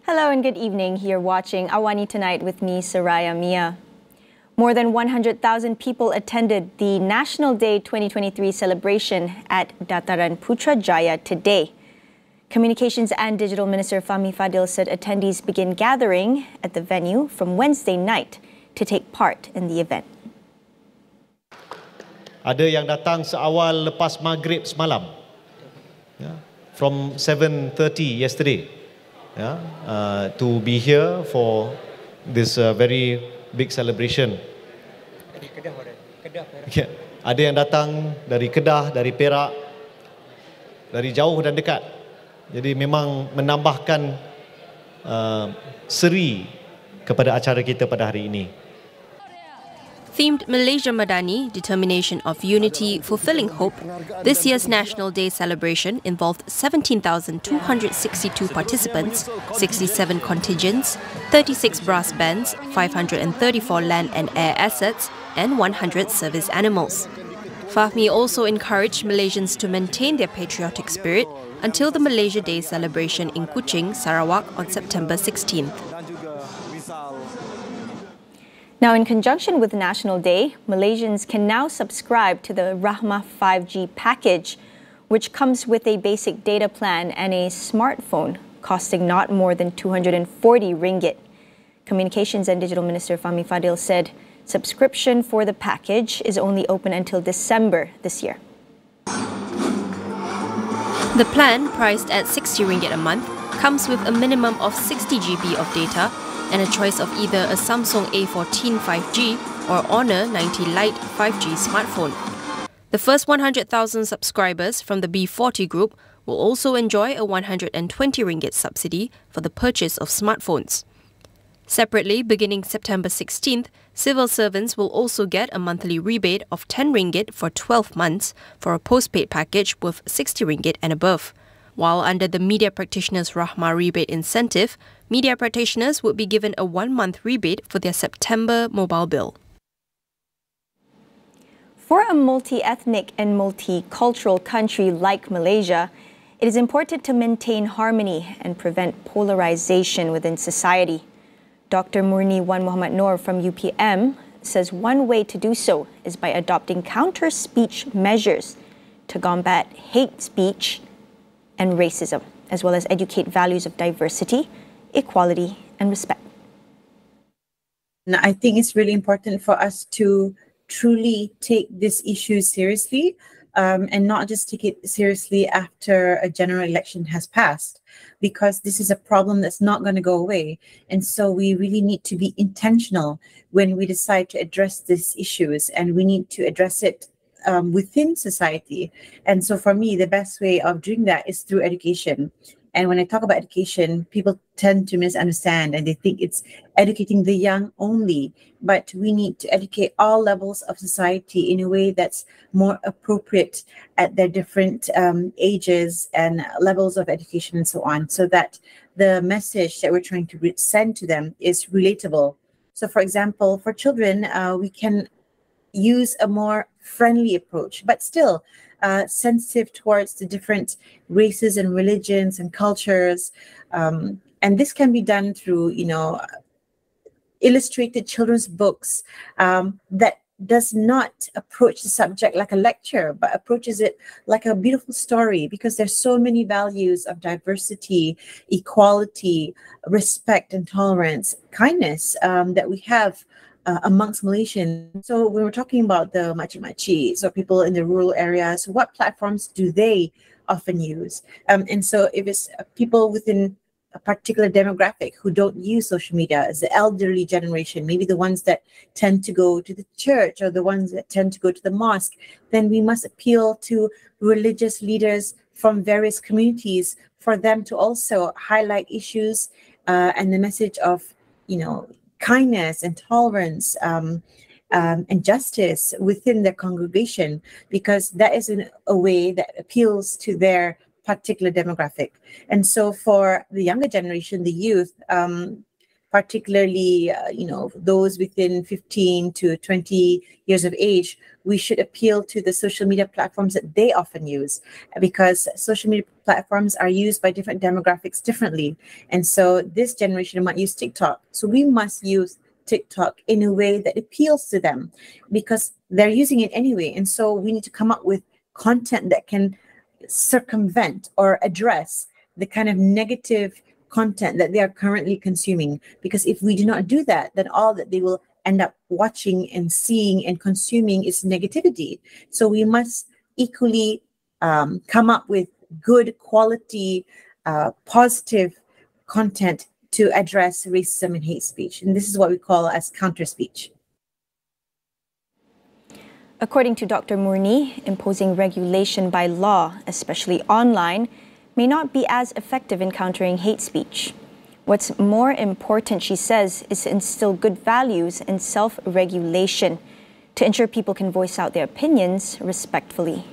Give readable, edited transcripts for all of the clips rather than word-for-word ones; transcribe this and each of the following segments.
Hello and good evening. You're watching AWANI Tonight with me, Soraya Mia. More than 100,000 people attended the National Day 2023 celebration at Dataran Putrajaya today. Communications and Digital Minister Fahmi Fadil said attendees begin gathering at the venue from Wednesday night to take part in the event. Ada yang datang seawal lepas maghrib semalam, from 7:30 yesterday, to be here for this very big celebration. Ada yang datang dari Kedah, dari Perak, dari jauh dan dekat. Jadi memang menambahkan seri kepada acara kita pada hari ini. Themed Malaysia Madani, Determination of Unity, Fulfilling Hope, this year's National Day celebration involved 17,262 participants, 67 contingents, 36 brass bands, 534 land and air assets, and 100 service animals. Fahmi also encouraged Malaysians to maintain their patriotic spirit until the Malaysia Day celebration in Kuching, Sarawak on September 16th. Now, in conjunction with National Day, Malaysians can now subscribe to the Rahmah 5G package, which comes with a basic data plan and a smartphone costing not more than 240 ringgit. Communications and Digital Minister Fahmi Fadil said subscription for the package is only open until December this year. The plan, priced at 60 ringgit a month, comes with a minimum of 60 GB of data and a choice of either a Samsung A14 5G or Honor 90 Lite 5G smartphone. The first 100,000 subscribers from the B40 group will also enjoy a 120 ringgit subsidy for the purchase of smartphones. Separately, beginning September 16th, civil servants will also get a monthly rebate of 10 ringgit for 12 months for a postpaid package with 60 ringgit and above. While under the Media Practitioners Rahmah rebate incentive, media practitioners would be given a 1-month rebate for their September mobile bill. For a multi-ethnic and multicultural country like Malaysia, it is important to maintain harmony and prevent polarization within society. Dr. Murni Wan Muhammad Noor from UPM says one way to do so is by adopting counter-speech measures to combat hate speech and racism, as well as educate values of diversity, equality, and respect. I think it's really important for us to truly take this issue seriously, and not just take it seriously after a general election has passed, because this is a problem that's not going to go away. And so we really need to be intentional when we decide to address these issues, and we need to address it within society. And so for me, the best way of doing that is through education. And when I talk about education, people tend to misunderstand and they think it's educating the young only. But we need to educate all levels of society in a way that's more appropriate at their different ages and levels of education and so on, so that the message that we're trying to send to them is relatable. So for example, for children, we can use a more friendly approach, but still sensitive towards the different races and religions and cultures. And this can be done through, illustrated children's books that does not approach the subject like a lecture, but approaches it like a beautiful story, because there's so many values of diversity, equality, respect and tolerance, kindness that we have amongst Malaysians. So when we're talking about the makcik-makcik, so people in the rural areas, what platforms do they often use? And so if it's people within a particular demographic who don't use social media, as the elderly generation, maybe the ones that tend to go to the church or the ones that tend to go to the mosque, then we must appeal to religious leaders from various communities for them to also highlight issues and the message of, kindness and tolerance and justice within their congregation, because that is a way that appeals to their particular demographic. And so for the younger generation, the youth, particularly, those within 15 to 20 years of age, we should appeal to the social media platforms that they often use, because social media platforms are used by different demographics differently. And so this generation might use TikTok. So we must use TikTok in a way that appeals to them, because they're using it anyway. And so we need to come up with content that can circumvent or address the kind of negative content that they are currently consuming. Because if we do not do that, then all that they will end up watching and seeing and consuming is negativity. So we must equally come up with good quality, positive content to address racism and hate speech. And this is what we call as counter speech. According to Dr. Murni, imposing regulation by law, especially online, may not be as effective in countering hate speech. What's more important, she says, is to instill good values and self-regulation to ensure people can voice out their opinions respectfully.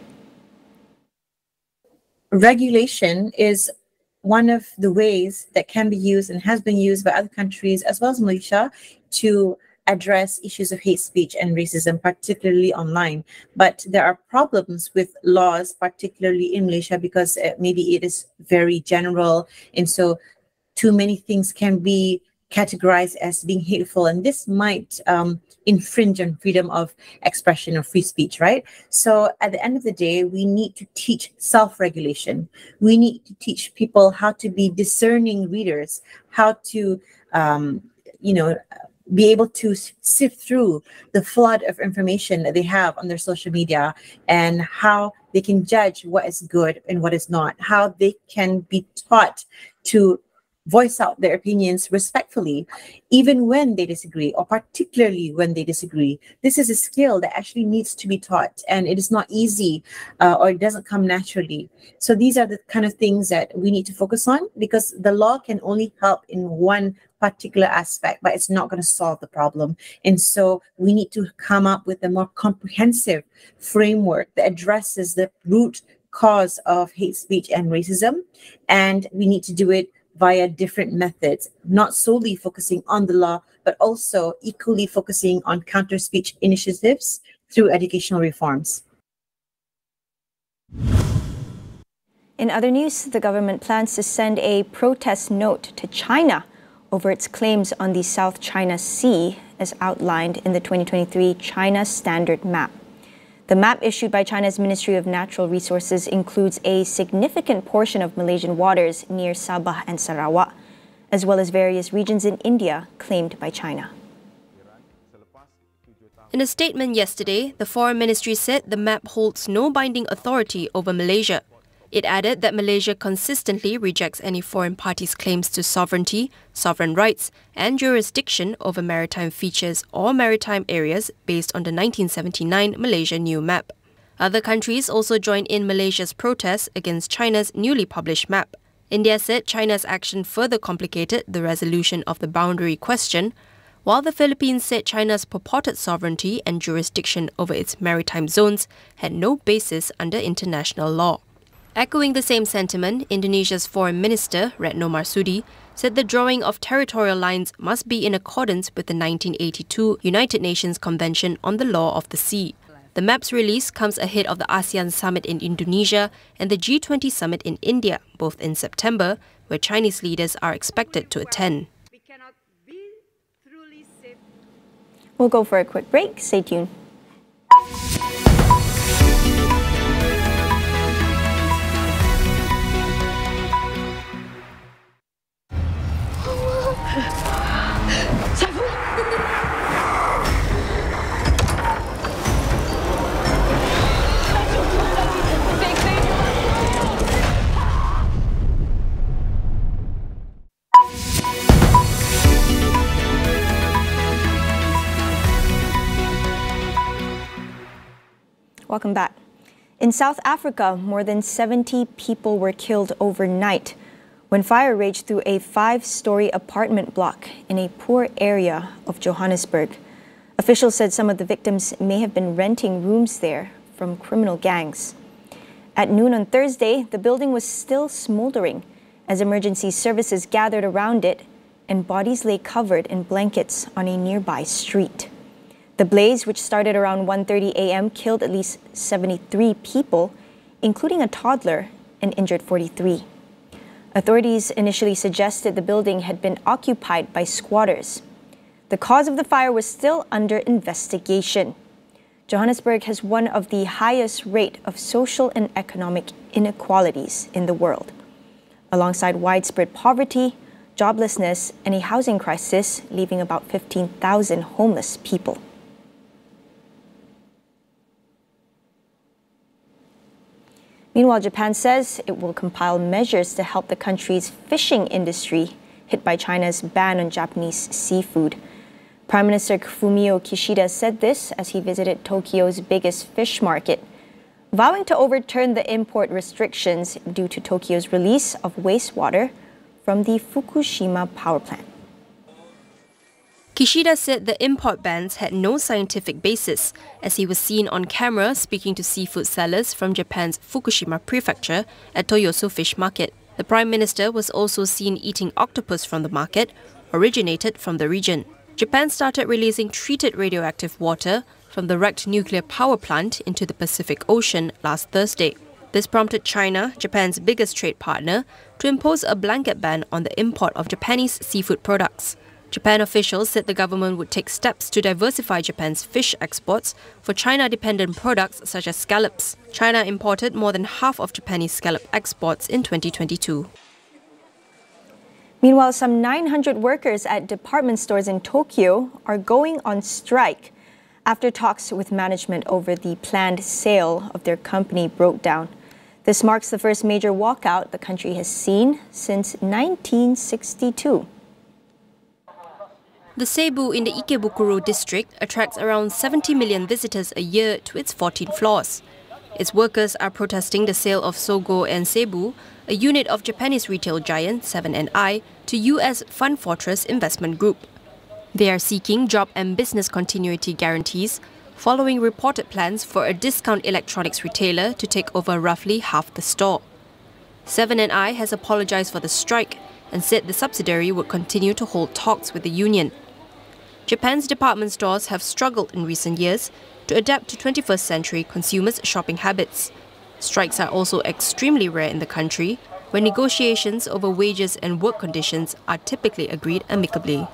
Regulation is one of the ways that can be used and has been used by other countries as well as Malaysia to address issues of hate speech and racism, particularly online. But there are problems with laws, particularly in Malaysia, because maybe it is very general. And so too many things can be categorized as being hateful. And this might infringe on freedom of expression or free speech, right? So at the end of the day, we need to teach self-regulation. We need to teach people how to be discerning readers, how to, be able to sift through the flood of information that they have on their social media, and how they can judge what is good and what is not, how they can be taught to voice out their opinions respectfully, even when they disagree, or particularly when they disagree. This is a skill that actually needs to be taught, and it is not easy or it doesn't come naturally. So these are the kind of things that we need to focus on, because the law can only help in one particular aspect, but it's not going to solve the problem. And so we need to come up with a more comprehensive framework that addresses the root cause of hate speech and racism. And we need to do it via different methods, not solely focusing on the law, but also equally focusing on counter speech initiatives through educational reforms. In other news, the government plans to send a protest note to China over its claims on the South China Sea, as outlined in the 2023 China Standard Map. The map issued by China's Ministry of Natural Resources includes a significant portion of Malaysian waters near Sabah and Sarawak, as well as various regions in India claimed by China. In a statement yesterday, the Foreign Ministry said the map holds no binding authority over Malaysia. It added that Malaysia consistently rejects any foreign party's claims to sovereignty, sovereign rights, and jurisdiction over maritime features or maritime areas based on the 1979 Malaysia New Map. Other countries also joined in Malaysia's protests against China's newly published map. India said China's action further complicated the resolution of the boundary question, while the Philippines said China's purported sovereignty and jurisdiction over its maritime zones had no basis under international law. Echoing the same sentiment, Indonesia's Foreign Minister, Retno Marsudi, said the drawing of territorial lines must be in accordance with the 1982 United Nations Convention on the Law of the Sea. The map's release comes ahead of the ASEAN Summit in Indonesia and the G20 Summit in India, both in September, where Chinese leaders are expected to attend. We'll go for a quick break. Stay tuned. Welcome back. In South Africa, more than 70 people were killed overnight when fire raged through a 5-story apartment block in a poor area of Johannesburg. Officials said some of the victims may have been renting rooms there from criminal gangs. At noon on Thursday, the building was still smoldering as emergency services gathered around it and bodies lay covered in blankets on a nearby street. The blaze, which started around 1:30 a.m., killed at least 73 people, including a toddler, and injured 43. Authorities initially suggested the building had been occupied by squatters. The cause of the fire was still under investigation. Johannesburg has one of the highest rate of social and economic inequalities in the world. Alongside widespread poverty, joblessness, and a housing crisis, leaving about 15,000 homeless people. Meanwhile, Japan says it will compile measures to help the country's fishing industry hit by China's ban on Japanese seafood. Prime Minister Fumio Kishida said this as he visited Tokyo's biggest fish market, vowing to overturn the import restrictions due to Tokyo's release of wastewater from the Fukushima power plant. Kishida said the import bans had no scientific basis, as he was seen on camera speaking to seafood sellers from Japan's Fukushima prefecture at Toyosu Fish Market. The Prime Minister was also seen eating octopus from the market, originated from the region. Japan started releasing treated radioactive water from the wrecked nuclear power plant into the Pacific Ocean last Thursday. This prompted China, Japan's biggest trade partner, to impose a blanket ban on the import of Japanese seafood products. Japan officials said the government would take steps to diversify Japan's fish exports for China-dependent products such as scallops. China imported more than half of Japanese scallop exports in 2022. Meanwhile, some 900 workers at department stores in Tokyo are going on strike after talks with management over the planned sale of their company broke down. This marks the first major walkout the country has seen since 1962. The Seibu in the Ikebukuro district attracts around 70 million visitors a year to its 14 floors. Its workers are protesting the sale of Sogo and Seibu, a unit of Japanese retail giant 7&I, to US Fund Fortress Investment Group. They are seeking job and business continuity guarantees following reported plans for a discount electronics retailer to take over roughly half the store. 7&I has apologized for the strike and said the subsidiary would continue to hold talks with the union. Japan's department stores have struggled in recent years to adapt to 21st century consumers' shopping habits. Strikes are also extremely rare in the country, where negotiations over wages and work conditions are typically agreed amicably.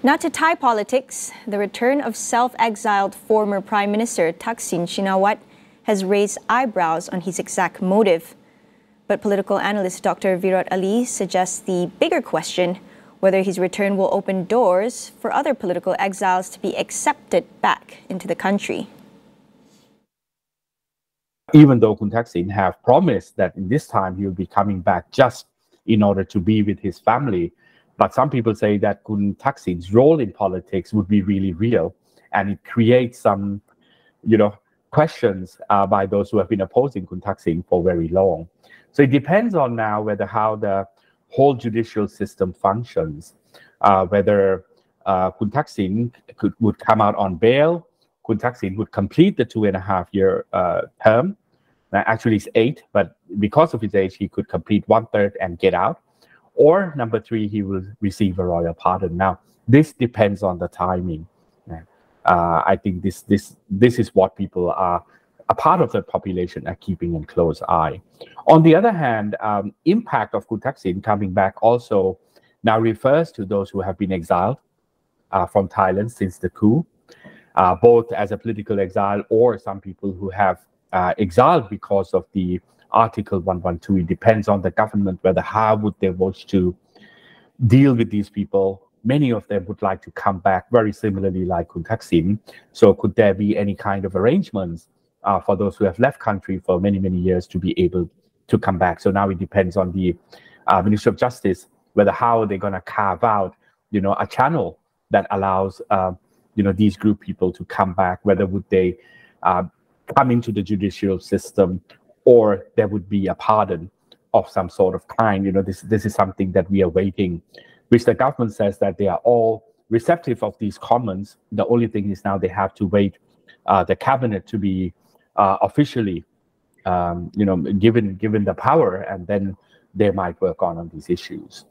Now to Thai politics, the return of self-exiled former Prime Minister Thaksin Shinawatra has raised eyebrows on his exact motive. But political analyst Dr. Virat Ali suggests the bigger question, whether his return will open doors for other political exiles to be accepted back into the country. Even though Kun Thaksin have promised that in this time he will be coming back just in order to be with his family, but some people say that Kun Thaksin's role in politics would be really real, and it creates some, questions by those who have been opposing Kun Thaksin for very long. So it depends on now whether how the whole judicial system functions, whether Kun Thaksin would come out on bail, Kun Thaksin would complete the 2.5-year term. Now, actually, it's 8, but because of his age, he could complete 1/3 and get out. Or number 3, he will receive a royal pardon. Now, this depends on the timing. I think this is what people are, a part of the population are keeping in close eye. On the other hand, impact of Kun Thaksin coming back also now refers to those who have been exiled from Thailand since the coup, both as a political exile or some people who have exiled because of the Article 112. It depends on the government whether how would they wish to deal with these people. Many of them would like to come back very similarly like Kun Thaksin. So could there be any kind of arrangements for those who have left country for many, many years to be able to come back? So now it depends on the Ministry of Justice, whether how they're going to carve out, a channel that allows, these group people to come back, whether would they come into the judicial system or there would be a pardon of some sort of kind. This is something that we are waiting, which the government says that they are all receptive of these comments. The only thing is now they have to wait the cabinet to be officially, given the power, and then they might work on these issues.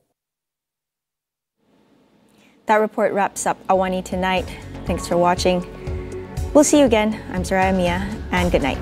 That report wraps up AWANI tonight. Thanks for watching. We'll see you again. I'm Soraya Mia, and good night.